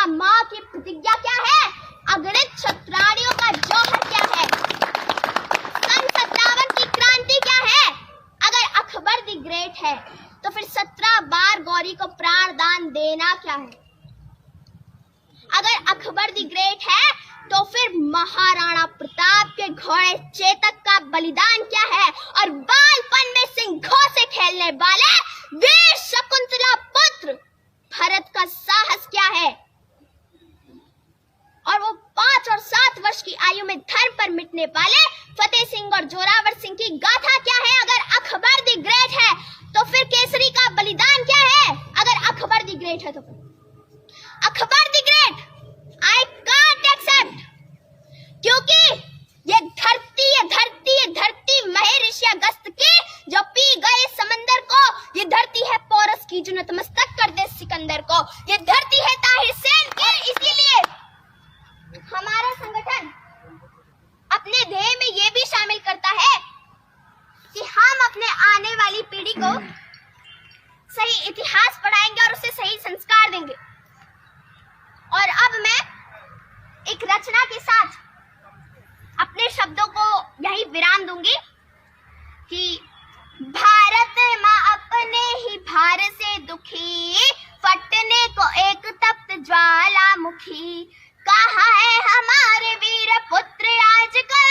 पिता माँ की प्रतिज्ञा क्या है? अगणित क्षत्राणियों का जौहर क्या है? सन 57 की क्रांति क्या है? अगर अकबर द ग्रेट है तो फिर 17 बार गौरी को प्राण दान देना क्या है? अगर अकबर द ग्रेट है तो फिर महाराणा प्रताप के घोड़े चेतक का बलिदान क्या है? और बालपन में सिंहों से खेलने वाले वीर शकुंतला पुत्र भरत का साहस क्या है? और वो 5 और 7 वर्ष की आयु में धर्म पर मिटने वाले फतेह सिंह और जोरावर सिंह की गाथा क्या है? अगर अकबर द ग्रेट है तो फिर केसरी का बलिदान क्या है? अगर अकबर द ग्रेट है तो फिर Akbar the great I can't accept, क्योंकि ये धरती महर्षि अगस्त की जो पी गए समंदर को, ये धरती है पोरस की जो नतमस्तक कर दे सिकंदर को, ये धरती है ताहिर सेन की। इसीलिए हमारा संगठन अपने ध्येय में ये भी शामिल करता है कि हम अपने आने वाली पीढ़ी को सही इतिहास पढ़ाएंगे और उसे सही संस्कार देंगे। और अब मैं एक रचना के साथ अपने शब्दों को यही विराम दूंगी कि भारत माँ अपने ही भार से दुखी, फटने को एक तप्त ज्वालामुखी। कहाँ है हमारे वीर पुत्र आजकल,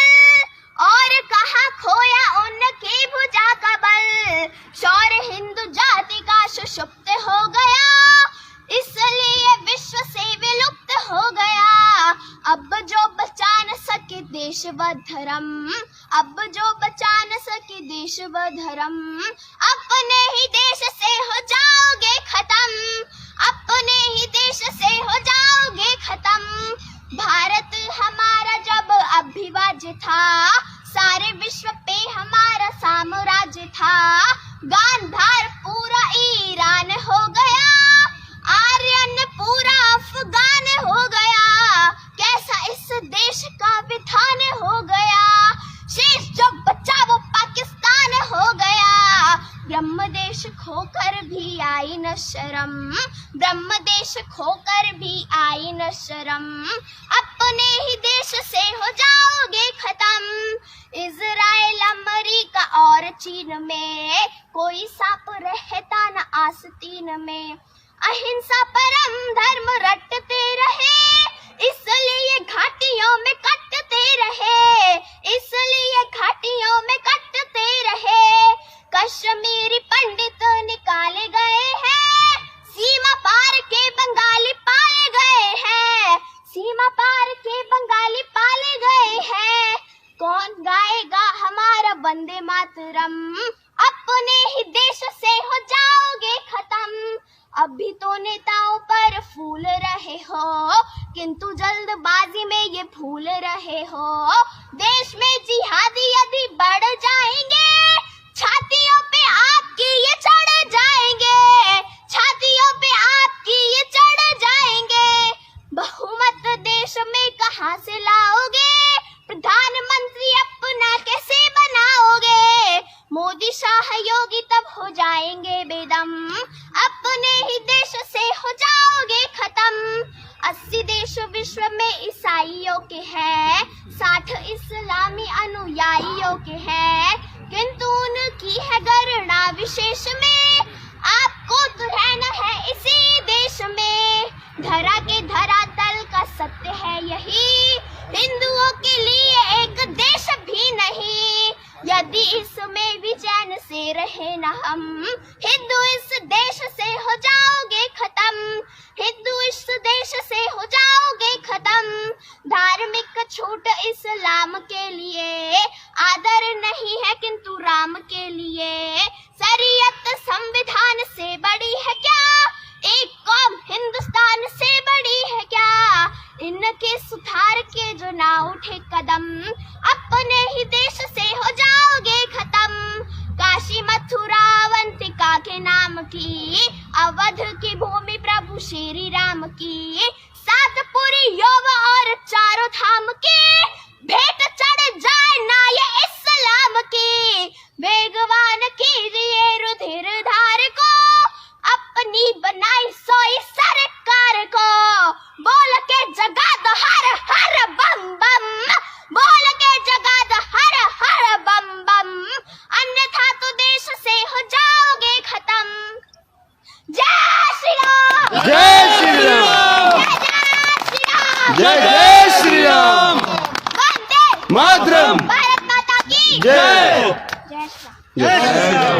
और कहाँ खोया उनकी भुजा का बल। शौर्य हिंदू जाति का सुषुप्त हो गया, इसलिए विश्व से विलुप्त हो गया। अब जो बचा न सके देश व धर्म, अब जो बचा न सके देश व धर्म, अपने ही देश से हो जाओगे खत्म, अपने ही देश से हो जाओगे खत्म। भारत हमारा जब अभिवाज्य था, सारे विश्व पे हमारा साम्राज्य था। गांधार पूरा ईरान हो गया, आर्यन पूरा अफगान हो गया। कैसा इस देश का विधान हो गया, शेष जो बचा वो पाकिस्तान हो गया। ब्रह्म देश खोकर भी आई न शर्म, ब्रह्म देश खोकर भी आई न शर्म। अपने ही देश से हो जाओगे खत्म। इजराइल अमेरिका और चीन में कोई सांप रहता न आस्तीन में। अहिंसा परम धर्म रटते रहे, इसलिए घाटियों में कटते रहे, इसलिए घाटियों में कटते रहे। कश्मीरी पंडित निकाले गए हैं, सीमा पार के बंगाली पाले गए हैं, सीमा पार के बंगाली पाले गए हैं। कौन गाएगा हमारा वंदे मातरम, अपने ही देश से हो जाओगे खत्म। अभी तो नेताओं पर फूल रहे हो, किंतु जल्दबाजी में ये भूल रहे हो। देश में जिहादी यदि बढ़ जाएंगे, छातियों पे आपकी ये चढ़ जाएंगे, छातियों पे आपकी ये चढ़ जाएंगे। बहुमत देश में कहां से लाओगे, प्रधानमंत्री अपना कैसे बनाओगे। मोदी शाह योगी तब हो जाएंगे बेदम, अपने ही देश से हो जाओगे खत्म। 80 देश विश्व में ईसाइयों के हैं, 60 इस्लामी अनुयायियों के हैं, किंतु उनकी है गणना विशेष में। आपको तो रहना है इसी देश में, धरा के धरातल का सत्य है यही, हिंदुओं के लिए एक देश भी नहीं। यदि इसमें भी चैन से रहे न हम, हिंदू इस देश से हो जाओगे खत्म, हिंदू इस देश से हो जाओगे खत्म। धार्मिक छूट इस्लाम के लिए, आदर नहीं है किंतु राम के लिए। शरीयत संविधान से बड़ी है क्या, एक कौम हिंदुस्तान से बड़ी है क्या। इनके सुधार के जो ना उठे कदम, अपने ही देश से हो जाओगे खत्म। काशी मथुरा अवंतिका के नाम की, अवध की भूमि प्रभु श्री राम की। सातपुरी यौव और चारों धाम की, भेंट चढ़ जाए ना ये इस्लाम की। वेगवान कीजिए रुधिर धार को, अपनी बनाई सोई सरकार को। जय श्री राम। वंदे मातरम। भारत माता की जय। जय श्री राम।